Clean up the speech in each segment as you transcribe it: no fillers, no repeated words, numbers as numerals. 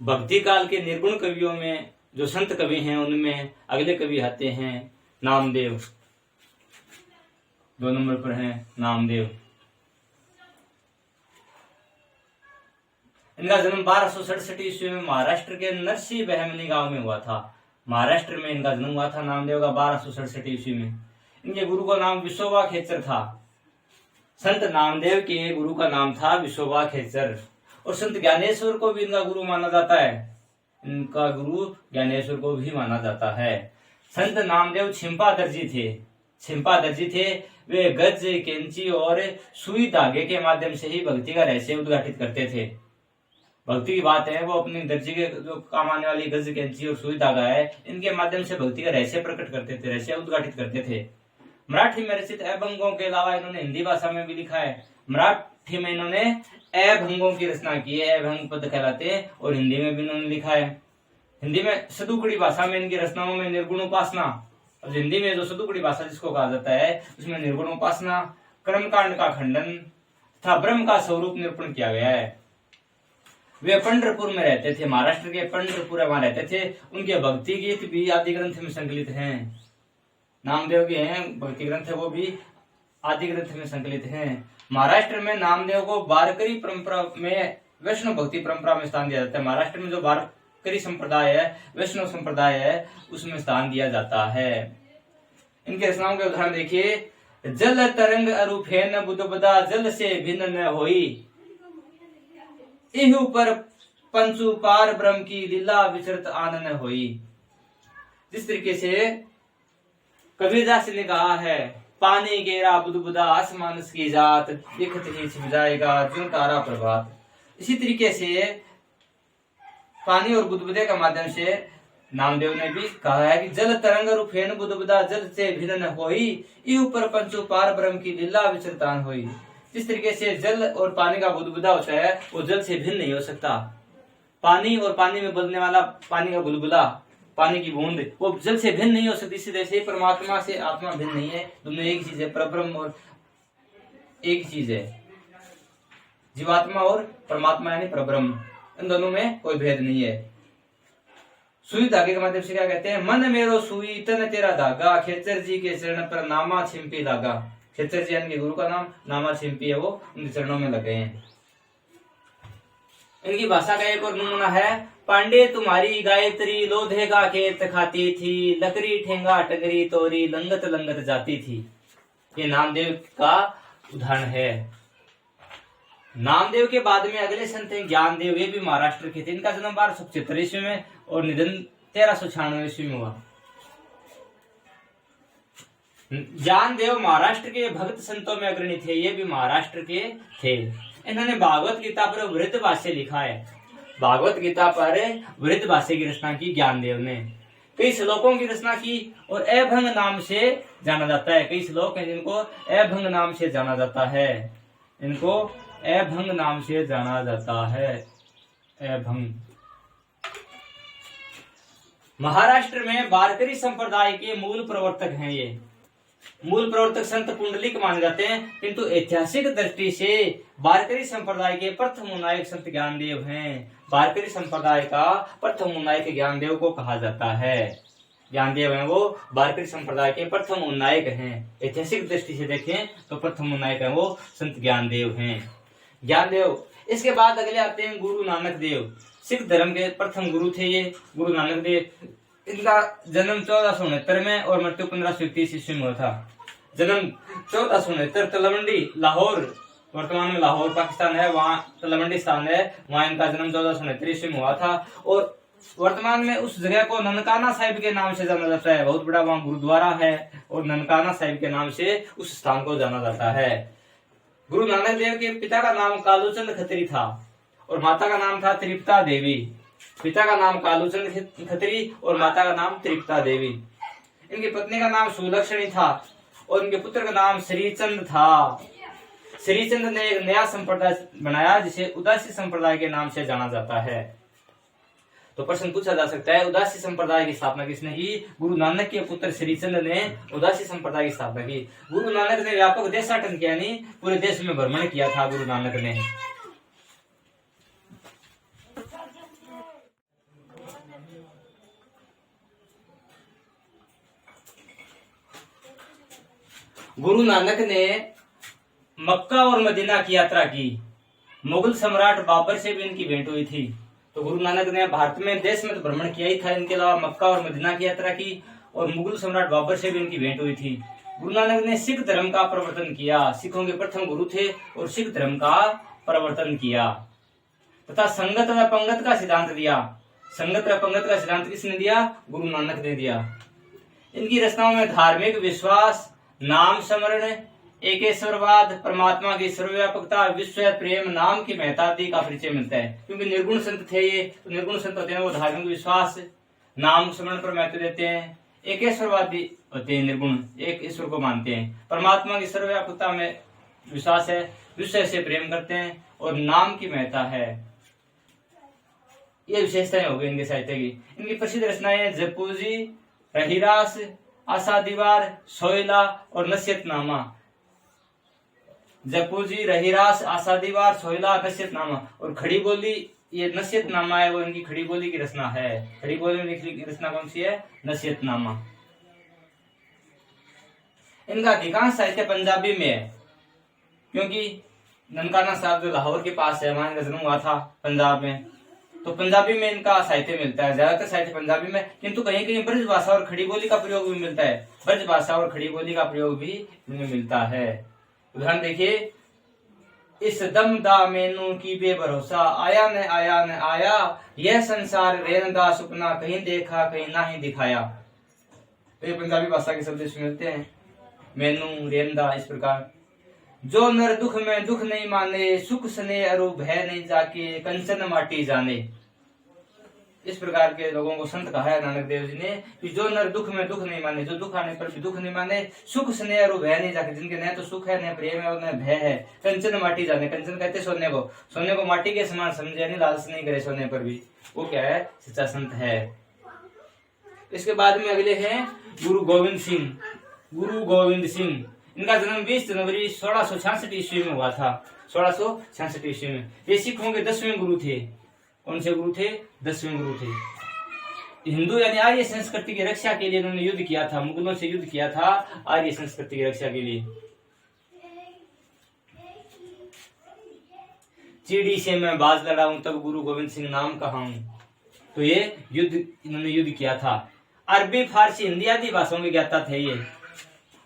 भक्ति काल के निर्गुण कवियों में जो संत कवि हैं उनमें अगले कवि आते हैं नामदेव। 2 नंबर पर हैं नामदेव। इनका जन्म 1267 ईस्वी में महाराष्ट्र के नरसी बहमनी गांव में हुआ था। महाराष्ट्र में इनका जन्म हुआ था नामदेव का 1267 ईस्वी में। इनके गुरु का नाम विश्वोबा खेचर था। संत नामदेव के गुरु का नाम था विश्वोबा खेचर। और संत ज्ञानेश्वर को भी इनका गुरु माना जाता है। इनका गुरु ज्ञानेश्वर को भी माना जाता है। संत नामदेव छिंपा दर्जी थे। वे गज, कैंची और सुई धागे के माध्यम से ही भक्ति का रहस्य उद्घाटित करते थे। भक्ति की बात है, वो अपनी दर्जी के जो काम आने वाली गज, कैंची और सुई धागा है, इनके माध्यम से भक्ति का रहस्य प्रकट करते थे, रहस्य उद्घाटित करते थे। मराठी में रचित अभंगों के अलावा इन्होंने हिंदी भाषा में भी लिखा है। मराठी में इन्होंने अभंगों की रचना की है, अभंग पद कहलाते हैं, और हिंदी में भी इन्होंने लिखा है। हिंदी में सदुकड़ी भाषा में इनकी रचनाओं में निर्गुण उपासना, और हिंदी में जो सदुकड़ी भाषा जिसको कहा जाता है उसमें निर्गुण उपासना, कर्मकांड का खंडन तथा ब्रह्म का स्वरूप निरूपण किया गया है। वे पंढरपुर में रहते थे, महाराष्ट्र के पंढरपुर वहां रहते थे। उनके भक्ति गीत भी आदि ग्रंथ में संकलित हैं। नामदेव के हैं भक्ति ग्रंथ है, वो भी आदि ग्रंथ में संकलित हैं। महाराष्ट्र में नामदेव को वारकरी परंपरा में वैष्णव भक्ति परंपरा में स्थान दिया जाता है। महाराष्ट्र में जो वारकरी संप्रदाय है, वैष्णव संप्रदाय है, उसमें स्थान दिया जाता है। इनके रचनाओं के उदाहरण देखिए। जल तरंग अरु फेन बुधबदा जल से भिन्न न होई, इहु पर पंचु पार ब्रह्म की लीला विचरत आनन होई। जिस तरीके से कबीरदास ने कहा है, पानी गेरा बुदबुदा आसमान की जात, दिखत ही छिप जाएगा ज्यों तारा प्रभात। इसी तरीके से पानी और बुदबुदे का माध्यम से नामदेव ने भी कहा है कि जल तरंग रूफेन बुदबुदा जल से भिन्न न होई, इहु पर पंचु पार ब्रह्म की लीला विचरतान होई। जिस तरीके से जल और पानी का बुदबुदा होता है वो जल से भिन्न नहीं हो सकता। पानी और पानी में बदलने वाला पानी का बुलबुला, पानी की बूंद, वो जल से भिन्न नहीं हो सकती। इसी तरह से परमात्मा से आत्मा भिन्न नहीं है, दोनों एक ही चीज है। परब्रह्म और एक ही चीज है, जीवात्मा और परमात्मा यानी परब्रह्म, इन दोनों में कोई भेद नहीं है। सुई धागे के माध्यम से क्या कहते हैं, मन मेरो सुई तन तेरा धागा, खेचर जी के चरण पर नामा छिंपी धागा। खेचर जी इनके गुरु का नाम नामा छिंपी है, वो उनके चरणों में लगे हैं। इनकी भाषा का एक और नमूना है, पांडे तुम्हारी गायत्री लोधे का खेत खाती थी, लकड़ी ठेंगा टगरी तोरी लंगत लंगत जाती थी। ये नामदेव का उदाहरण है। नामदेव के बाद में अगले संत हैं ज्ञानदेव। ये भी महाराष्ट्र के थे। इनका जन्म 1275 ईस्वी में और निधन 1396 ईस्वी में हुआ। ज्ञानदेव महाराष्ट्र के भक्त संतों में अग्रणी थे। ये भी महाराष्ट्र के थे। इन्होंने भागवत गीता पर वृद्ध भाष्य लिखा है। भागवत गीता पर वृद्ध भाष्य की रचना की ज्ञानदेव ने। कई श्लोकों की रचना की और अभंग नाम से जाना जाता है। कई श्लोक हैं जिनको अभंग नाम से जाना जाता है। इनको अभंग नाम से जाना जाता है। अभंग। महाराष्ट्र में वारकरी संप्रदाय के मूल प्रवर्तक हैं। ये मूल प्रवर्तक संत पुंडलिक माने जाते हैं, किंतु ऐतिहासिक दृष्टि से वारकरी संप्रदाय के प्रथम नायक संत ज्ञानदेव हैं। वारकरी संप्रदाय का प्रथम नायक ज्ञानदेव को कहा जाता है। ज्ञानदेव हैं वो वारकरी संप्रदाय के प्रथम नायक हैं। ऐतिहासिक दृष्टि से देखें तो प्रथम नायक है वो संत ज्ञानदेव हैं। ज्ञानदेव। इसके बाद अगले आते हैं गुरु नानक देव। सिख धर्म के प्रथम गुरु थे ये गुरु नानक देव। इनका जन्म 1469 में और मृत्यु 1531 ईस्वी में हुआ था। जन्म 1469 तलवंडी लाहौर, वर्तमान में लाहौर पाकिस्तान है, वहाँ तलवंडी स्थान है, वहाँ इनका जन्म 1469 ईस्वी में हुआ था। और वर्तमान में उस जगह को ननकाना साहिब के नाम से जाना जाता है। बहुत बड़ा वहाँ गुरुद्वारा है और ननकाना साहिब के नाम से उस स्थान को जाना जाता है। गुरु नानक देव के पिता का नाम कालूचंद खत्री था और माता का नाम था त्रिप्ता देवी। पिता का नाम कालूचंद खत्री और माता का नाम त्रिप्ता देवी। इनकी पत्नी का नाम सुलक्षणी था और इनके पुत्र का नाम श्रीचंद था। श्रीचंद ने एक नया संप्रदाय बनाया जिसे उदासी संप्रदाय के नाम से जाना जाता है। तो प्रश्न पूछा जा सकता है, उदासी संप्रदाय की स्थापना किसने की? गुरु नानक के पुत्र श्रीचंद ने उदासी संप्रदाय की स्थापना की। गुरु नानक ने व्यापक देशाटन किया, नहीं पूरे देश में भ्रमण किया था गुरु नानक ने। गुरु नानक ने मक्का और मदीना की यात्रा की। मुगल सम्राट बाबर से भी इनकी भेंट हुई थी। तो गुरु नानक ने भारत में देश में तो भ्रमण किया ही था, इनके अलावा मक्का और मदीना की यात्रा की और मुगल सम्राट बाबर से भी इनकी भेंट हुई थी। गुरु नानक ने सिख धर्म का प्रवर्तन किया, सिखों के प्रथम गुरु थे और सिख धर्म का प्रवर्तन किया तथा संगत व पंगत का सिद्धांत दिया। संगत व पंगत का सिद्धांत किसने दिया? गुरु नानक ने दिया। इनकी रचनाओं में धार्मिक विश्वास, नाम स्मरण, एकेश्वरवाद, परमात्मा की सर्वव्यापकता, विश्व प्रेम, नाम की महत्ता आदि का परिचय मिलता है। क्योंकि निर्गुण संत थे ये, तो निर्गुण संत होते हैं वो धार्मिक विश्वास, नाम स्मरण पर महत्व देते हैं। एकेश्वरवादी होते हैं, निर्गुण एक ईश्वर को मानते हैं। परमात्मा की सर्वव्यापकता में विश्वास है, विश्व से प्रेम करते हैं और नाम की महत्ता है। ये विशेषताएं हो गई इनके साहित्य की। इनकी प्रसिद्ध रचनाएं जपूजी, रहीरास, आशा दीवार, सोयला और नसीहतनामा। जपूजी, रहीरास, आशा दीवार, सोयला, नसीहतनामा और खड़ी बोली। ये नसीहतनामा है वो इनकी खड़ी बोली की रचना है। खड़ी बोली में लिखी रचना कौन सी है? नसीहतनामा। इनका अधिकांश साहित्य पंजाबी में है, क्योंकि ननकाना साहब जो लाहौर के पास है, वहां इनका जन्म हुआ था पंजाब में, तो पंजाबी में इनका साहित्य मिलता है। ज्यादातर साहित्य पंजाबी में, किंतु कहीं कहीं ब्रज भाषा और खड़ी बोली का प्रयोग भी मिलता है। ब्रज भाषा और खड़ी बोली का प्रयोग भी इनमें मिलता है। उदाहरण देखिए, इस दम दा मेनू की बेभरोसा, आया न आया, यह संसार रेन दा सुपना, कहीं देखा कहीं ना ही दिखाया। तो ये पंजाबी भाषा के शब्द इसमें मिलते हैं, मेनू, रेन दा, इस प्रकार। जो नर दुख में दुख नहीं माने, सुख स्नेह अरु भय नहीं जाके, कंचन माटी जाने। इस प्रकार के लोगों को संत कहा है नानक देव जी ने कि जो नर दुख में दुख नहीं माने, जो दुख आने पर भी दुख नहीं माने, सुख स्नेह और भय नहीं जाके, जिनके न तो सुख है न प्रेम है और न भय है, कंचन माटी जाने। कंचन कहते सोने को माटी के समान समझे, नहीं लालच नहीं करे सोने पर भी, वो क्या है? सच्चा संत है। इसके बाद में अगले हैं गुरु गोविंद सिंह। गुरु गोविंद सिंह, इनका जन्म 20 जनवरी 1666 ईस्वी में हुआ था। 1666 ईस्वी में। ये सिखों के 10वें गुरु थे। कौन से गुरु थे? 10वें गुरु थे। हिंदू यानी आर्य संस्कृति की रक्षा के लिए उन्होंने युद्ध किया था, मुगलों से युद्ध किया था आर्य संस्कृति की रक्षा के लिए। चिड़ी से मैं बाज लड़ाऊं तब गुरु गोविंद सिंह नाम कहाऊं। तो ये इन्होंने युद्ध किया था। अरबी, फारसी, हिंदी आदि भाषाओं के ज्ञाता थे ये।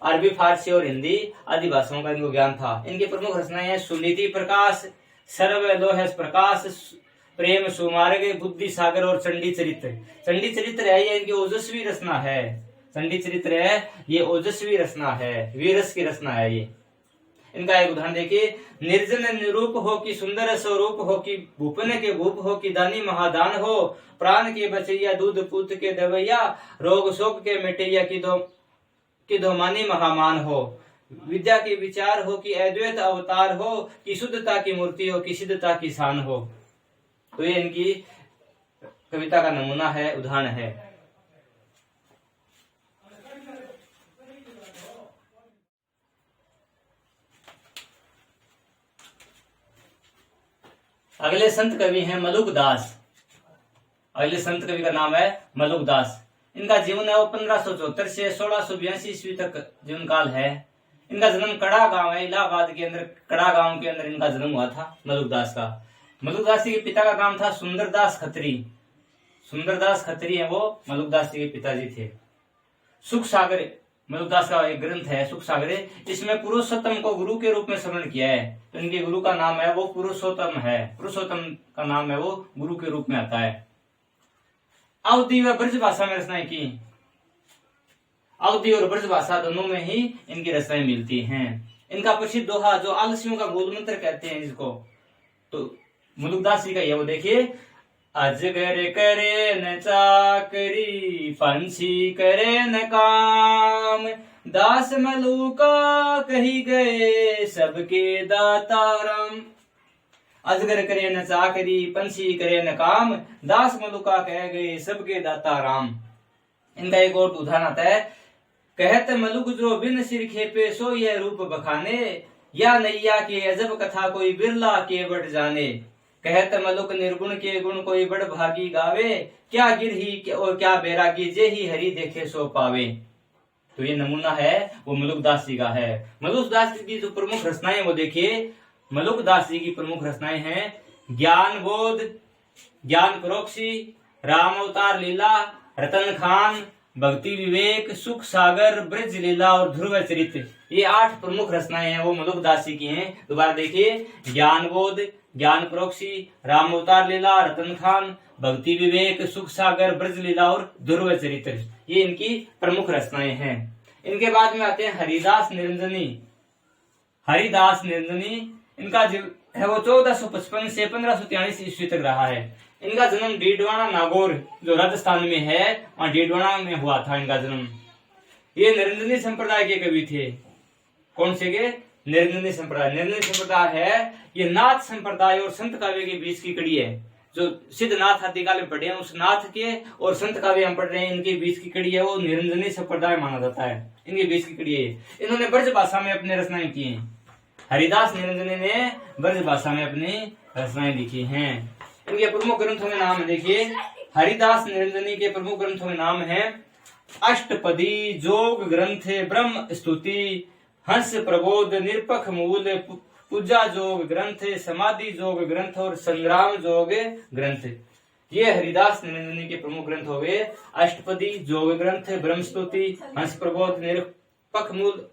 अरबी, फारसी और हिंदी आदि भाषाओं का इनको ज्ञान था। इनकी प्रमुख रचनाएं हैं सुनीति प्रकाश, सर्व लोह प्रकाश, प्रेम सुमार्ग, बुद्धि सागर और चंडी चरित्र। चंडी चरित्र है ये इनकी ओजस्वी रचना है। चंडी चरित्र है ये ओजस्वी रचना है, वीरस की रचना है ये। इनका एक उदाहरण देखिए, निर्जन निरूप हो कि सुंदर स्वरूप हो कि भूपन के भूप हो कि दानी महादान हो, प्राण के बचैया दूध पूत के दवैया, रोग शोक के मिटैया कि धोमानी महामान हो, विद्या के विचार हो कि अद्वैत अवतार हो, कि शुद्धता की मूर्ति हो कि सिद्धता की शान हो। तो ये इनकी कविता का नमूना है, उदाहरण है। अगले संत कवि हैं मलुक दास। अगले संत कवि का नाम है मलुक दास। इनका जीवन है वो 1574 से 1682 ईस्वी तक जीवन काल है। इनका जन्म कड़ा गांव है, इलाहाबाद के अंदर, कड़ा गांव के अंदर इनका जन्म हुआ था मलुक दास का। मलुक दास जी के पिता का नाम था सुंदरदास खत्री। सुंदरदास खत्री है वो मलुक दास जी के पिताजी थे। सुख सागर मलुक दास का एक ग्रंथ है सुख सागर, इसमें पुरुषोत्तम को गुरु के रूप में स्मरण किया है। तो इनके गुरु का नाम है वो पुरुषोत्तम है। पुरुषोत्तम का नाम है वो गुरु के रूप में आता है। अवधी व ब्रज भाषा में रचनाएं की। अवधी और ब्रज भाषा दोनों में ही इनकी रचनाएं मिलती हैं। इनका प्रसिद्ध दोहा जो आलसियों का मूल मंत्र कहते हैं जिसको, तो मलुक दास जी का ये वो देखिए, अजगर करे न चाकरी, पंछी करे न काम, दास मलुका कही गए सबके दाता राम। अजगर करे न चाकरी, पंछी करे न काम, दास मलुका कह गए सबके दाता राम। इनका एक और उदाहरण आता है, कहत मलुक जो बिन सिर खेपे सो यह रूप बखाने, या नैया की अजब कथा कोई बिरला के बट जाने। कहत मलुक निर्गुण के गुण कोई बड़ भागी गावे, क्या गिरही और क्या बैरागी जे ही हरि देखे सो पावे। तो ये नमूना है वो मलुकदास जी का है। मलुकदास जी की जो प्रमुख रचनाएं वो देखिए, मलुकदास जी की प्रमुख रचनाएं हैं ज्ञान बोध, ज्ञान परोक्षी, राम अवतार लीला, रतन खान, भक्ति विवेक, सुख सागर, ब्रज लीला और ध्रुव चरित्र। ये 8 प्रमुख रचनाएं हैं वो मलुकदास जी की हैं। दोबारा देखिए, ज्ञान बोध, ज्ञान परोक्षी, राम अवतार लीला, रतन खान, भक्ति विवेक, सुख सागर, ब्रज लीला और ध्रुव चरित्र, ये इनकी प्रमुख रचनाएं हैं। इनके बाद में आते हैं हरिदास निरंजनी। हरिदास निरंजनी इनका है वो 1455 से 1543 ईस्वी तक रहा है। इनका जन्म डीडवाना नागौर जो राजस्थान में है, वहां डीडवाना में हुआ था इनका जन्म। ये निरंजनी संप्रदाय के कवि थे। कौन से के? निरंजनी संप्रदाय। निरंजनी संप्रदाय है ये नाथ संप्रदाय और संत काव्य के बीच की कड़ी है। जो सिद्ध नाथ आदिकाल में पढ़े हैं उस नाथ के और संत काव्य हम पढ़ रहे हैं, इनके बीच की कड़ी है वो निरंजनी संप्रदाय माना जाता है। इनके बीच की कड़ी है। इन्होंने ब्रज भाषा में अपने रचनाएं की हैं। हरिदास निरंजनी ने ब्रज भाषा में अपनी रचनाएं लिखी हैं। इनके प्रमुख ग्रंथों में नाम है, देखिए हरिदास निरंजनी के प्रमुख ग्रंथों में नाम है अष्टपदी, जोग ग्रंथ, ब्रह्म स्तुति, हंस प्रबोध, निरपख मूल, पूजा जोग ग्रंथ, समाधि जोग ग्रंथ और संग्राम जोग ग्रंथ। ये हरिदास निरंजनी के प्रमुख ग्रंथ हो गए। अष्टपदी, जोग ग्रंथ, ब्रह्म स्तुति, हंस प्रबोध, निरपख मूल,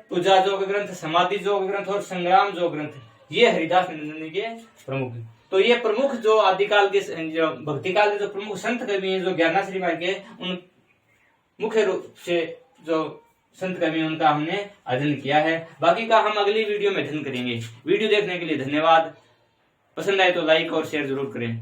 पूजा जोग ग्रंथ, समाधि जोग ग्रंथ और संग्राम जोग ग्रंथ, ये हरिदास निरंजनी के प्रमुख। तो ये प्रमुख जो आदिकाल के जो भक्ति काल के जो प्रमुख संत कवि हैं, जो ज्ञानाश्री मार्ग के, उन मुख्य रूप से जो संत कवि उनका हमने अध्ययन किया है। बाकी का हम अगली वीडियो में अध्ययन करेंगे। वीडियो देखने के लिए धन्यवाद। पसंद आए तो लाइक और शेयर जरूर करें।